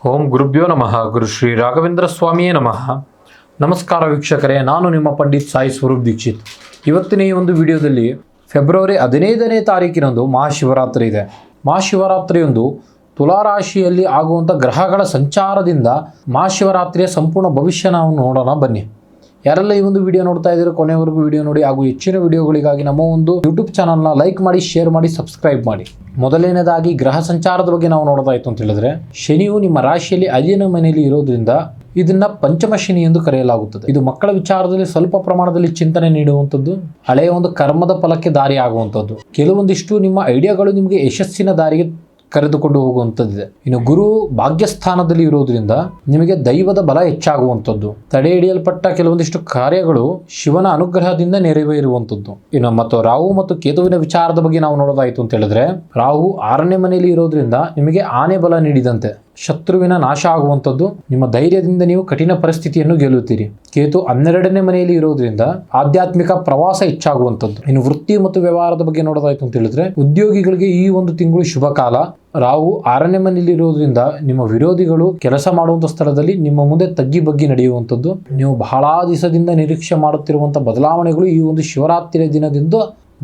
ಓಂ ಗುರುಭ್ಯೋ ನಮಃ. ಗುರು ಶ್ರೀ ರಾಘವೇಂದ್ರ ಸ್ವಾಮಿಯೇ ನಮಃ. ನಮಸ್ಕಾರ ವೀಕ್ಷಕರೇ, ನಾನು ನಿಮ್ಮ ಪಂಡಿತ್ ಸಾಯಿ ಸ್ವರೂಪ್ ದೀಕ್ಷಿತ್. ಇವತ್ತಿನ ಈ ಒಂದು ವಿಡಿಯೋದಲ್ಲಿ ಫೆಬ್ರವರಿ 15ನೇ ತಾರೀಕಿನಂದು ಮಹಾಶಿವರಾತ್ರಿ ಇದೆ. ಮಹಾಶಿವರಾತ್ರಿಯೊಂದು ತುಲಾರಾಶಿಯಲ್ಲಿ ಆಗುವಂಥ ಗ್ರಹಗಳ ಸಂಚಾರದಿಂದ ಮಹಾಶಿವರಾತ್ರಿಯ ಸಂಪೂರ್ಣ ಭವಿಷ್ಯ ನಾವು ನೋಡೋಣ ಬನ್ನಿ. ಯಾರೆಲ್ಲ ಈ ಒಂದು ವಿಡಿಯೋ ನೋಡ್ತಾ ಇದ್ದೀರೋ ಕೊನೆವರೆಗೂ ವಿಡಿಯೋ ನೋಡಿ, ಹಾಗೂ ಹೆಚ್ಚಿನ ವಿಡಿಯೋಗಳಿಗಾಗಿ ನಮ್ಮ ಒಂದು ಯೂಟ್ಯೂಬ್ ಚಾನಲ್ನ ಲೈಕ್ ಮಾಡಿ, ಶೇರ್ ಮಾಡಿ, ಸಬ್ಸ್ಕ್ರೈಬ್ ಮಾಡಿ. ಮೊದಲನೇದಾಗಿ ಗ್ರಹ ಸಂಚಾರದ ಬಗ್ಗೆ ನಾವು ನೋಡೋದಾಯಿತು ಅಂತ ಹೇಳಿದ್ರೆ, ಶನಿಯು ನಿಮ್ಮ ರಾಶಿಯಲ್ಲಿ 5ನೇ ಮನೆಯಲ್ಲಿ ಇರೋದ್ರಿಂದ ಇದನ್ನ ಪಂಚಮ ಶನಿ ಎಂದು ಕರೆಯಲಾಗುತ್ತದೆ. ಇದು ಮಕ್ಕಳ ವಿಚಾರದಲ್ಲಿ ಸ್ವಲ್ಪ ಪ್ರಮಾಣದಲ್ಲಿ ಚಿಂತನೆ ನೀಡುವಂಥದ್ದು, ಹಳೆಯ ಒಂದು ಕರ್ಮದ ಫಲಕ್ಕೆ ದಾರಿ ಆಗುವಂಥದ್ದು, ಕೆಲವೊಂದಿಷ್ಟು ನಿಮ್ಮ ಐಡಿಯಾಗಳು ನಿಮಗೆ ಯಶಸ್ಸಿನ ದಾರಿಗೆ ಕರೆದುಕೊಂಡು ಹೋಗುವಂಥದ್ದಿದೆ. ಇನ್ನು ಗುರು ಭಾಗ್ಯಸ್ಥಾನದಲ್ಲಿ ಇರೋದ್ರಿಂದ ನಿಮಗೆ ದೈವದ ಬಲ ಹೆಚ್ಚಾಗುವಂಥದ್ದು, ತಡೆ ಹಿಡಿಯಲ್ಪಟ್ಟ ಕೆಲವೊಂದಿಷ್ಟು ಕಾರ್ಯಗಳು ಶಿವನ ಅನುಗ್ರಹದಿಂದ ನೆರವೇರುವಂಥದ್ದು. ಇನ್ನು ಮತ್ತು ರಾಹು ಮತ್ತು ಕೇತುವಿನ ವಿಚಾರದ ಬಗ್ಗೆ ನಾವು ನೋಡೋದಾಯಿತು ಅಂತ ಹೇಳಿದ್ರೆ, ರಾಹು 6ನೇ ಮನೆಯಲ್ಲಿ ಇರೋದ್ರಿಂದ ನಿಮಗೆ ಆನೆ ಬಲ ನೀಡಿದಂತೆ ಶತ್ರುವಿನ ನಾಶ ಆಗುವಂಥದ್ದು, ನಿಮ್ಮ ಧೈರ್ಯದಿಂದ ನೀವು ಕಠಿಣ ಪರಿಸ್ಥಿತಿಯನ್ನು ಗೆಲ್ಲುತ್ತೀರಿ. ಕೇತು 12ನೇ ಮನೆಯಲ್ಲಿ ಇರೋದ್ರಿಂದ ಆಧ್ಯಾತ್ಮಿಕ ಪ್ರವಾಸ ಹೆಚ್ಚಾಗುವಂಥದ್ದು. ಇನ್ನು ವೃತ್ತಿ ಮತ್ತು ವ್ಯವಹಾರದ ಬಗ್ಗೆ ನೋಡೋದಾಯ್ತು ಅಂತ ಹೇಳಿದ್ರೆ, ಉದ್ಯೋಗಿಗಳಿಗೆ ಈ ಒಂದು ತಿಂಗಳು ಶುಭ ಕಾಲ. ರಾಹು 6ನೇ ಮನೆಯಲ್ಲಿ ಇರೋದ್ರಿಂದ ನಿಮ್ಮ ವಿರೋಧಿಗಳು ಕೆಲಸ ಮಾಡುವಂಥ ಸ್ಥಳದಲ್ಲಿ ನಿಮ್ಮ ಮುಂದೆ ತಗ್ಗಿ ಬಗ್ಗಿ ನಡೆಯುವಂಥದ್ದು, ನೀವು ಬಹಳ ದಿವಸದಿಂದ ನಿರೀಕ್ಷೆ ಮಾಡುತ್ತಿರುವಂಥ ಬದಲಾವಣೆಗಳು ಈ ಒಂದು ಶಿವರಾತ್ರಿಯ ದಿನದಿಂದ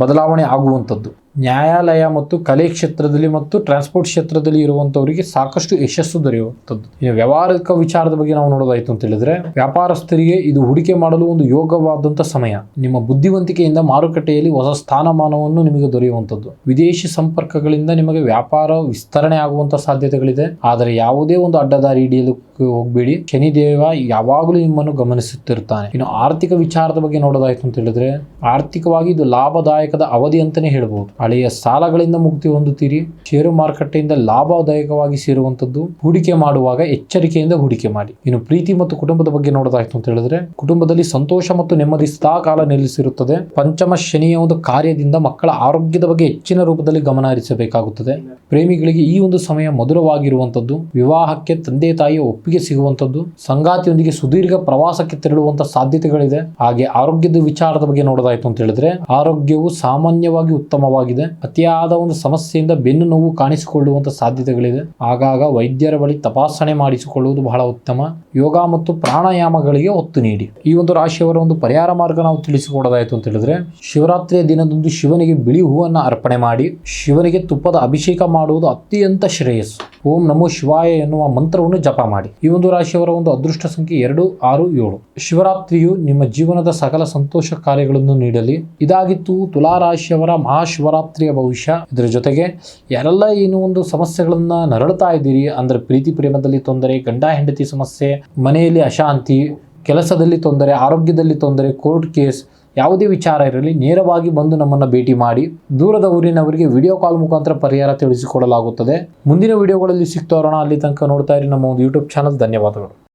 ಬದಲಾವಣೆ ಆಗುವಂಥದ್ದು. ನ್ಯಾಯಾಲಯ ಮತ್ತು ಕಲೆ ಕ್ಷೇತ್ರದಲ್ಲಿ ಮತ್ತು ಟ್ರಾನ್ಸ್ಪೋರ್ಟ್ ಕ್ಷೇತ್ರದಲ್ಲಿ ಇರುವಂಥವರಿಗೆ ಸಾಕಷ್ಟು ಯಶಸ್ಸು ದೊರೆಯುವಂಥದ್ದು. ಇನ್ನು ವ್ಯವಹಾರಿಕ ವಿಚಾರದ ಬಗ್ಗೆ ನಾವು ನೋಡೋದಾಯಿತು ಅಂತ ಹೇಳಿದ್ರೆ, ವ್ಯಾಪಾರಸ್ಥರಿಗೆ ಇದು ಹೂಡಿಕೆ ಮಾಡಲು ಒಂದು ಯೋಗವಾದಂಥ ಸಮಯ. ನಿಮ್ಮ ಬುದ್ಧಿವಂತಿಕೆಯಿಂದ ಮಾರುಕಟ್ಟೆಯಲ್ಲಿ ಹೊಸ ಸ್ಥಾನಮಾನವನ್ನು ನಿಮಗೆ ದೊರೆಯುವಂಥದ್ದು. ವಿದೇಶಿ ಸಂಪರ್ಕಗಳಿಂದ ನಿಮಗೆ ವ್ಯಾಪಾರ ವಿಸ್ತರಣೆ ಆಗುವಂಥ ಸಾಧ್ಯತೆಗಳಿದೆ. ಆದರೆ ಯಾವುದೇ ಒಂದು ಅಡ್ಡದಾರಿ ಹಿಡಿಯಲು ಹೋಗಬೇಡಿ, ಶನಿದೇವ ಯಾವಾಗಲೂ ನಿಮ್ಮನ್ನು ಗಮನಿಸುತ್ತಿರ್ತಾನೆ. ಇನ್ನು ಆರ್ಥಿಕ ವಿಚಾರದ ಬಗ್ಗೆ ನೋಡೋದಾಯ್ತು ಅಂತ ಹೇಳಿದ್ರೆ, ಆರ್ಥಿಕವಾಗಿ ಇದು ಲಾಭದಾಯಕದ ಅವಧಿ ಅಂತಾನೆ ಹೇಳ್ಬಹುದು. ಹಳೆಯ ಸಾಲಗಳಿಂದ ಮುಕ್ತಿ ಹೊಂದುತ್ತೀರಿ. ಷೇರು ಮಾರುಕಟ್ಟೆಯಿಂದ ಲಾಭದಾಯಕವಾಗಿ ಸೇರುವಂಥದ್ದು. ಹೂಡಿಕೆ ಮಾಡುವಾಗ ಎಚ್ಚರಿಕೆಯಿಂದ ಹೂಡಿಕೆ ಮಾಡಿ. ಇನ್ನು ಪ್ರೀತಿ ಮತ್ತು ಕುಟುಂಬದ ಬಗ್ಗೆ ನೋಡೋದಾಯ್ತು ಅಂತ ಹೇಳಿದ್ರೆ, ಕುಟುಂಬದಲ್ಲಿ ಸಂತೋಷ ಮತ್ತು ನೆಮ್ಮದಿ ಸದಾಕಾಲ ನೆಲೆಸಿರುತ್ತದೆ. ಪಂಚಮ ಶನಿಯ ಒಂದು ಕಾರ್ಯದಿಂದ ಮಕ್ಕಳ ಆರೋಗ್ಯದ ಬಗ್ಗೆ ಹೆಚ್ಚಿನ ರೂಪದಲ್ಲಿ ಗಮನ ಹರಿಸಬೇಕಾಗುತ್ತದೆ. ಪ್ರೇಮಿಗಳಿಗೆ ಈ ಒಂದು ಸಮಯ ಮಧುರವಾಗಿರುವಂಥದ್ದು. ವಿವಾಹಕ್ಕೆ ತಂದೆ ತಾಯಿಯ ಒಪ್ಪಿಗೆ ಸಿಗುವಂಥದ್ದು. ಸಂಗಾತಿಯೊಂದಿಗೆ ಸುದೀರ್ಘ ಪ್ರವಾಸಕ್ಕೆ ತೆರಳುವಂತ ಸಾಧ್ಯತೆಗಳಿದೆ. ಹಾಗೆ ಆರೋಗ್ಯದ ವಿಚಾರದ ಬಗ್ಗೆ ನೋಡೋದಾಯ್ತು ಅಂತ ಹೇಳಿದ್ರೆ, ಆರೋಗ್ಯವು ಸಾಮಾನ್ಯವಾಗಿ ಉತ್ತಮವಾಗಿದೆ. ಅತಿಯಾದ ಒಂದು ಸಮಸ್ಯೆಯಿಂದ ಬೆನ್ನು ನೋವು ಕಾಣಿಸಿಕೊಳ್ಳುವಂತ ಸಾಧ್ಯತೆಗಳಿದೆ. ಆಗಾಗ ವೈದ್ಯರ ಬಳಿ ತಪಾಸಣೆ ಮಾಡಿಸಿಕೊಳ್ಳುವುದು ಬಹಳ ಉತ್ತಮ. ಯೋಗ ಮತ್ತು ಪ್ರಾಣಾಯಾಮಗಳಿಗೆ ಒತ್ತು ನೀಡಿ. ಈ ಒಂದು ರಾಶಿಯವರ ಒಂದು ಪರಿಹಾರ ಮಾರ್ಗ ನಾವು ತಿಳಿಸಿಕೊಡೋದಾಯ್ತು ಅಂತ ಹೇಳಿದ್ರೆ, ಶಿವರಾತ್ರಿಯ ದಿನದಂದು ಶಿವನಿಗೆ ಬಿಳಿ ಹೂವನ್ನ ಅರ್ಪಣೆ ಮಾಡಿ ಶಿವನಿಗೆ ತುಪ್ಪದ ಅಭಿಷೇಕ ಮಾಡುವುದು ಅತ್ಯಂತ ಶ್ರೇಯಸ್ಸು. ಓಂ ನಮೋ ಶಿವಾಯ ಎನ್ನುವ ಮಂತ್ರವನ್ನು ಜಪ ಮಾಡಿ. ಈ ಒಂದು ರಾಶಿಯವರ ಒಂದು ಅದೃಷ್ಟ ಸಂಖ್ಯೆ 2, 6, 7. ಶಿವರಾತ್ರಿಯು ನಿಮ್ಮ ಜೀವನದ ಸಕಲ ಸಂತೋಷ ಕಾರ್ಯಗಳನ್ನು ನೀಡಲಿ. ಇದಾಗಿತ್ತು ತುಲಾ ರಾಶಿಯವರ ಮಹಾಶಿವರಾತ್ರಿಯ ಭವಿಷ್ಯ. ಇದರ ಜೊತೆಗೆ ಯಾರೆಲ್ಲ ಏನು ಒಂದು ಸಮಸ್ಯೆಗಳನ್ನ ನರಳುತ್ತಾ ಇದ್ದೀರಿ ಅಂದ್ರೆ, ಪ್ರೀತಿ ಪ್ರೇಮದಲ್ಲಿ ತೊಂದರೆ, ಗಂಡ ಹೆಂಡತಿ ಸಮಸ್ಯೆ, ಮನೆಯಲ್ಲಿ ಅಶಾಂತಿ, ಕೆಲಸದಲ್ಲಿ ತೊಂದರೆ, ಆರೋಗ್ಯದಲ್ಲಿ ತೊಂದರೆ, ಕೋರ್ಟ್ ಕೇಸ್, ಯಾವುದೇ ವಿಚಾರ ಇರಲಿ ನೇರವಾಗಿ ಬಂದು ನಮ್ಮನ್ನು ಭೇಟಿ ಮಾಡಿ. ದೂರದ ಊರಿನವರಿಗೆ ವಿಡಿಯೋ ಕಾಲ್ ಮುಖಾಂತರ ಪರಿಹಾರ ತಿಳಿಸಿಕೊಡಲಾಗುತ್ತದೆ. ಮುಂದಿನ ವಿಡಿಯೋಗಳಲ್ಲಿ ಸಿಗ್ತೋರೋಣ. ಅಲ್ಲಿ ತನಕ ನೋಡ್ತಾ ಇರಿ ನಮ್ಮ ಒಂದು ಯೂಟ್ಯೂಬ್ ಚಾನಲ್. ಧನ್ಯವಾದಗಳು.